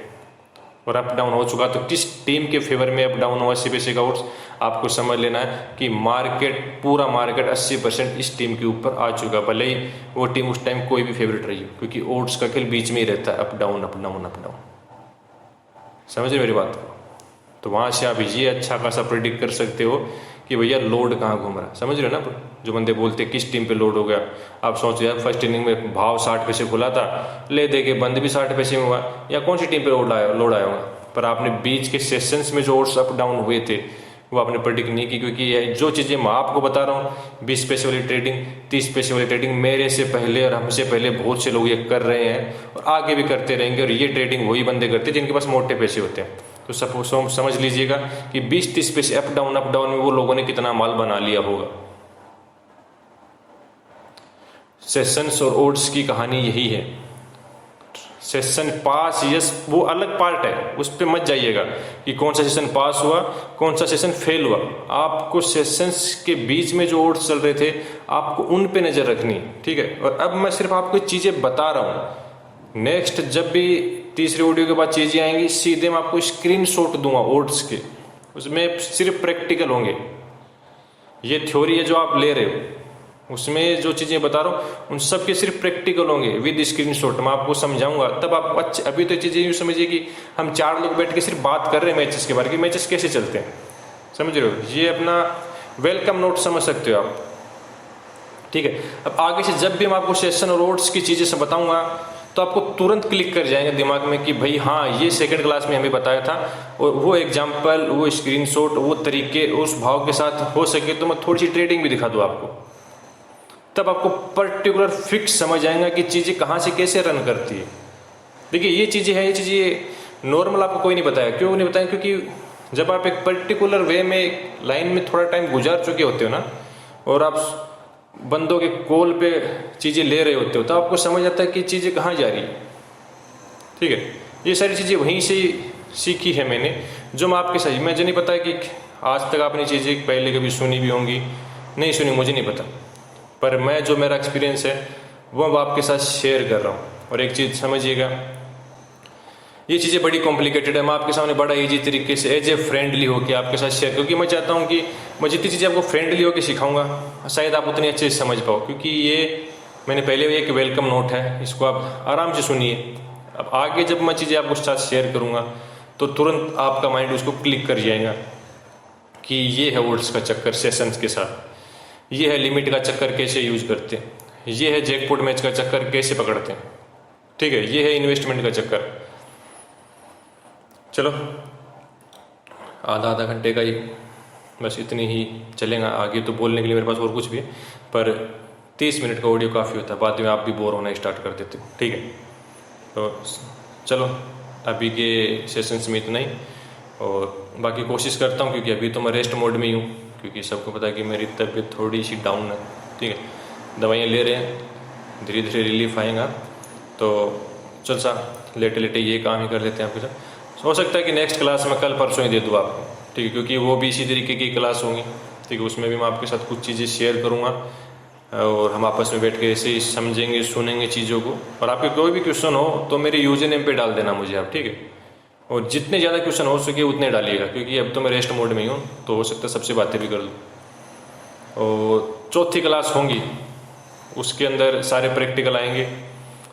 और अप डाउन हो चुका तो किस टीम के फेवर में अप डाउन हुआ 80 पैसे का ओट्स, आपको समझ लेना है कि मार्केट, पूरा मार्केट 80% इस टीम के ऊपर आ चुका, भले ही वो टीम उस टाइम कोई भी फेवरेट रही हो, क्योंकि ओट्स का खेल बीच में ही रहता है, up down up down up down. समझ रहे मेरी बात को? तो वहाँ से आप ये अच्छा खासा प्रेडिक्ट कर सकते हो कि भैया लोड कहाँ घूम रहा है। समझ रहे हो ना, जो बंदे बोलते हैं किस टीम पे लोड हो गया। आप सोचो यार, फर्स्ट इनिंग में भाव 60 पैसे खुला था, ले दे के बंद भी 60 पैसे में हुआ, या कौन सी टीम पे लोड आया होगा। पर आपने बीच के सेशंस में जो ओट्स अप डाउन हुए थे वो आपने प्रेडिक्ट नहीं की, क्योंकि ये जो चीज़ें मैं आपको बता रहा हूँ, 20 पैसे वाली ट्रेडिंग, 30 पैसे वाली ट्रेडिंग, मेरे से पहले और हमसे पहले बहुत से लोग ये कर रहे हैं और आगे भी करते रहेंगे। और ये ट्रेडिंग वही बंदे करते हैं जिनके पास मोटे पैसे होते हैं। तो समझ लीजिएगा कि 20-30 पैसे अप डाउन में वो लोगों ने कितना माल बना लिया होगा। सेशंस और ओट्स की कहानी यही है। सेशन पास, यस, वो अलग पार्ट है, उस पर मत जाइएगा कि कौन सा सेशन पास हुआ, कौन सा सेशन फेल हुआ। आपको सेशंस के बीच में जो ओट्स चल रहे थे आपको उन पे नजर रखनी, ठीक है। और अब मैं सिर्फ आपको चीजें बता रहा हूँ, नेक्स्ट जब भी तीसरे वीडियो के बाद चीजें आएंगी सीधे मैं आपको स्क्रीनशॉट दूंगा ओट्स के, उसमें सिर्फ प्रैक्टिकल होंगे। ये थ्योरी है जो आप ले रहे हो, उसमें जो चीजें बता रहा हूँ उन सब के सिर्फ प्रैक्टिकल होंगे विद स्क्रीनशॉट। मैं आपको समझाऊंगा तब आप अच्छे। अभी तो चीजें यूँ समझिए कि हम 4 लोग बैठ के सिर्फ बात कर रहे हैं मैचेस के बारे में, मैचेस कैसे चलते हैं, समझ रहे हो। ये अपना वेलकम नोट समझ सकते हो आप, ठीक है। अब आगे से जब भी मैं आपको सेशन और ओट्स की चीजें से बताऊंगा तो आपको तुरंत क्लिक कर जाएंगे दिमाग में कि भाई हाँ, ये सेकंड क्लास में हमें बताया था। और वो एग्जाम्पल, वो स्क्रीनशॉट, वो तरीके उस भाव के साथ हो सके तो मैं थोड़ी सी ट्रेडिंग भी दिखा दूँ आपको, तब आपको पर्टिकुलर फिक्स समझ आएगा कि चीज़ें कहाँ से कैसे रन करती है। देखिए ये चीज़ें हैं, ये चीज़ें नॉर्मल आपको कोई नहीं बताया। क्यों नहीं बताया? क्योंकि जब आप एक पर्टिकुलर वे में लाइन में थोड़ा टाइम गुजार चुके होते हो ना, और आप बंदों के कॉल पे चीज़ें ले रहे होते हो, तो आपको समझ आता है कि चीज़ें कहाँ जा रही है, ठीक है। ये सारी चीज़ें वहीं से सीखी है मैंने, जो मैं आपके साथ, मुझे नहीं पता कि आज तक आपने चीज़ें पहले कभी सुनी भी होंगी, नहीं सुनी मुझे नहीं पता, पर मैं जो मेरा एक्सपीरियंस है वो अब आपके साथ शेयर कर रहा हूँ। और एक चीज़ समझिएगा, ये चीज़ें बड़ी कॉम्प्लिकेटेड है, मैं आपके सामने बड़ा इजी तरीके से एज ए फ्रेंडली होकर आपके साथ शेयर, क्योंकि मैं चाहता हूँ कि मैं जितनी चीज़ें आपको फ्रेंडली होकर सिखाऊंगा शायद आप उतनी अच्छे से समझ पाओ, क्योंकि ये मैंने पहले भी एक वेलकम नोट है, इसको आप आराम से सुनिए। अब आगे जब मैं चीज़ें आपको साथ शेयर करूँगा तो तुरंत आपका माइंड उसको क्लिक कर जाएगा कि ये है वर्ड्स का चक्कर सेशंस के साथ, ये है लिमिट का चक्कर कैसे यूज करते हैं, ये है जैकपॉट मैच का चक्कर कैसे पकड़ते हैं, ठीक है, ये है इन्वेस्टमेंट का चक्कर। चलो आधा घंटे का ही बस इतनी ही चलेगा, आगे तो बोलने के लिए मेरे पास और कुछ भी है, पर 30 मिनट का ऑडियो काफ़ी होता है, बाद में आप भी बोर होना स्टार्ट कर देते हो, ठीक है। तो चलो अभी के सेशंस में इतना ही, और बाकी कोशिश करता हूँ, क्योंकि अभी तो मैं रेस्ट मोड में ही हूँ, क्योंकि सबको पता है कि मेरी तबीयत थोड़ी सी डाउन है, ठीक है। दवाइयाँ ले रहे हैं, धीरे धीरे रिलीफ आएगा, तो चल सा लेटे लेटे ये काम ही कर लेते हैं आपके साथ। हो सकता है कि नेक्स्ट क्लास में कल परसों ही दे दूँ आपको, ठीक है, क्योंकि वो भी इसी तरीके की क्लास होंगी, ठीक है। उसमें भी मैं आपके साथ कुछ चीज़ें शेयर करूँगा और हम आपस में बैठ के ऐसे ही समझेंगे सुनेंगे चीज़ों को। और आपके कोई भी क्वेश्चन हो तो मेरे यूजर नेम पे डाल देना मुझे आप, ठीक है। और जितने ज़्यादा क्वेश्चन हो सके उतने डालिएगा, क्योंकि अब तो मैं रेस्ट मोड में ही हूँ, तो हो सकता है सबसे बातें भी कर लूँ। और चौथी क्लास होंगी, उसके अंदर सारे प्रैक्टिकल आएंगे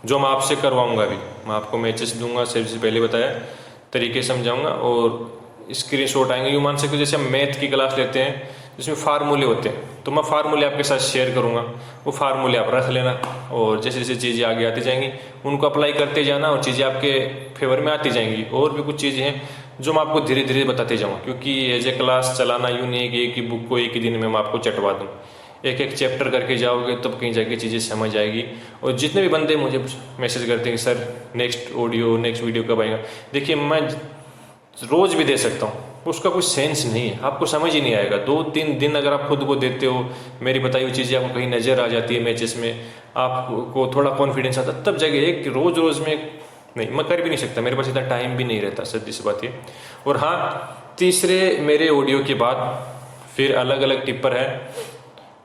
जो मैं आपसे करवाऊँगा। अभी मैं आपको मैचेस दूंगा, सबसे पहले बताया तरीके समझाऊंगा, और स्क्रीनशॉट आएंगे। यूँ मान सकते हो जैसे हम मैथ की क्लास लेते हैं जिसमें फार्मूले होते हैं, तो मैं फार्मूले आपके साथ शेयर करूंगा, वो फार्मूले आप रख लेना, और जैसे जैसे चीज़ें आगे आती जाएंगी उनको अप्लाई करते जाना, और चीज़ें आपके फेवर में आती जाएंगी। और भी कुछ चीज़ें हैं जो मैं आपको धीरे धीरे बताते जाऊँगा, क्योंकि एज ए क्लास चलाना यूँ नहीं है कि एक ही बुक को एक ही दिन में मैं आपको चटवा दूँ। एक एक चैप्टर करके जाओगे तब कहीं जाके चीज़ें समझ आएगी। और जितने भी बंदे मुझे मैसेज करते हैं कि sir next audio next video कब आएगा, देखिए मैं रोज़ भी दे सकता हूँ, उसका कोई सेंस नहीं है, आपको समझ ही नहीं आएगा। 2-3 दिन अगर आप खुद को देते हो, मेरी बताई हुई चीज़ें आपको कहीं नज़र आ जाती है मैचेस में, आपको थोड़ा कॉन्फिडेंस आता, तब जाके एक रोज़ में नहीं, मैं कर भी नहीं सकता, मेरे पास इतना टाइम भी नहीं रहता, सीधी सी बात है। और हाँ, तीसरे मेरे ऑडियो के बाद फिर अलग अलग टिप्पर है,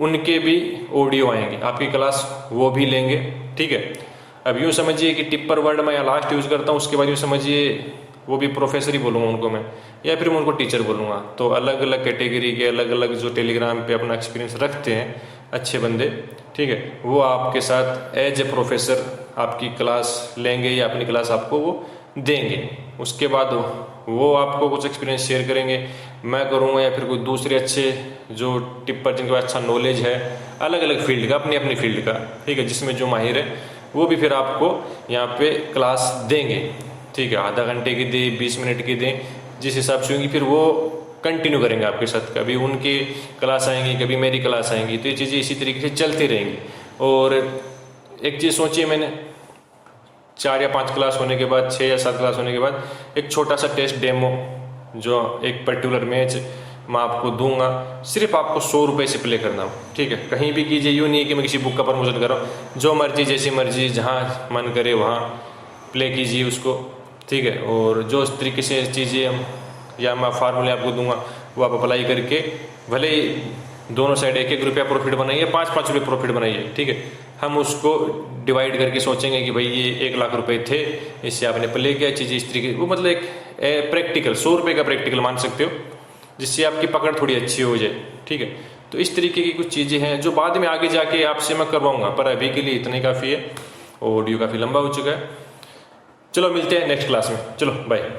उनके भी ऑडियो आएंगे आपकी क्लास, वो भी लेंगे, ठीक है। अब यूँ समझिए कि टिप्पर वर्ड मैं लास्ट यूज़ करता हूँ, उसके बाद यूँ समझिए वो भी प्रोफेसर ही बोलूँगा उनको मैं, या फिर मैं उनको टीचर बोलूँगा। तो अलग अलग कैटेगरी के अलग अलग जो टेलीग्राम पे अपना एक्सपीरियंस रखते हैं अच्छे बंदे, ठीक है, वो आपके साथ एज ए प्रोफेसर आपकी क्लास लेंगे या अपनी क्लास आपको वो देंगे। उसके बाद वो आपको कुछ एक्सपीरियंस शेयर करेंगे, मैं करूँगा, या फिर कोई दूसरे अच्छे जो टिप्पर जिनके पास अच्छा नॉलेज है अलग अलग फील्ड का, अपनी अपनी फील्ड का, ठीक है, जिसमें जो माहिर है वो भी फिर आपको यहाँ पे क्लास देंगे, ठीक है। आधा घंटे की दे, 20 मिनट की दें, जिस हिसाब से होंगी, फिर वो कंटिन्यू करेंगे आपके साथ, कभी उनकी क्लास आएंगी कभी मेरी क्लास आएंगी, तो ये चीज़ें इसी तरीके से चलती रहेंगी। और एक चीज़ सोचिए, मैंने 4 या 5 क्लास होने के बाद, 6 या 7 क्लास होने के बाद एक छोटा सा टेस्ट डेमो जो एक पर्टिकुलर मैच मैं आपको दूंगा, सिर्फ आपको 100 रुपये से प्ले करना हो, ठीक है। कहीं भी कीजिए, यूँ नहीं है कि मैं किसी बुक का प्रमोशन कर रहा हूँ, जो मर्जी जैसी मर्जी जहाँ मन करे वहाँ प्ले कीजिए उसको, ठीक है। और जो इस तरीके से चीज़ें हम या मैं फार्मूले आपको दूंगा वो आप अप्लाई करके, भले ही दोनों साइड 1-1 रुपया प्रॉफिट बनाइए, 5-5 रुपये प्रॉफिट बनाइए, ठीक है। हम उसको डिवाइड करके सोचेंगे कि भाई ये 1 लाख रुपए थे, इससे आपने प्ले किया, चीज़ें इस तरीके, वो मतलब एक प्रैक्टिकल 100 रुपये का प्रैक्टिकल मान सकते हो, जिससे आपकी पकड़ थोड़ी अच्छी हो जाए, ठीक है। तो इस तरीके की कुछ चीज़ें हैं जो बाद में आगे जाके आपसे मैं करवाऊंगा, पर अभी के लिए इतने काफ़ी है। ऑडियो काफ़ी लंबा हो चुका है। चलो मिलते हैं नेक्स्ट क्लास में, चलो बाय।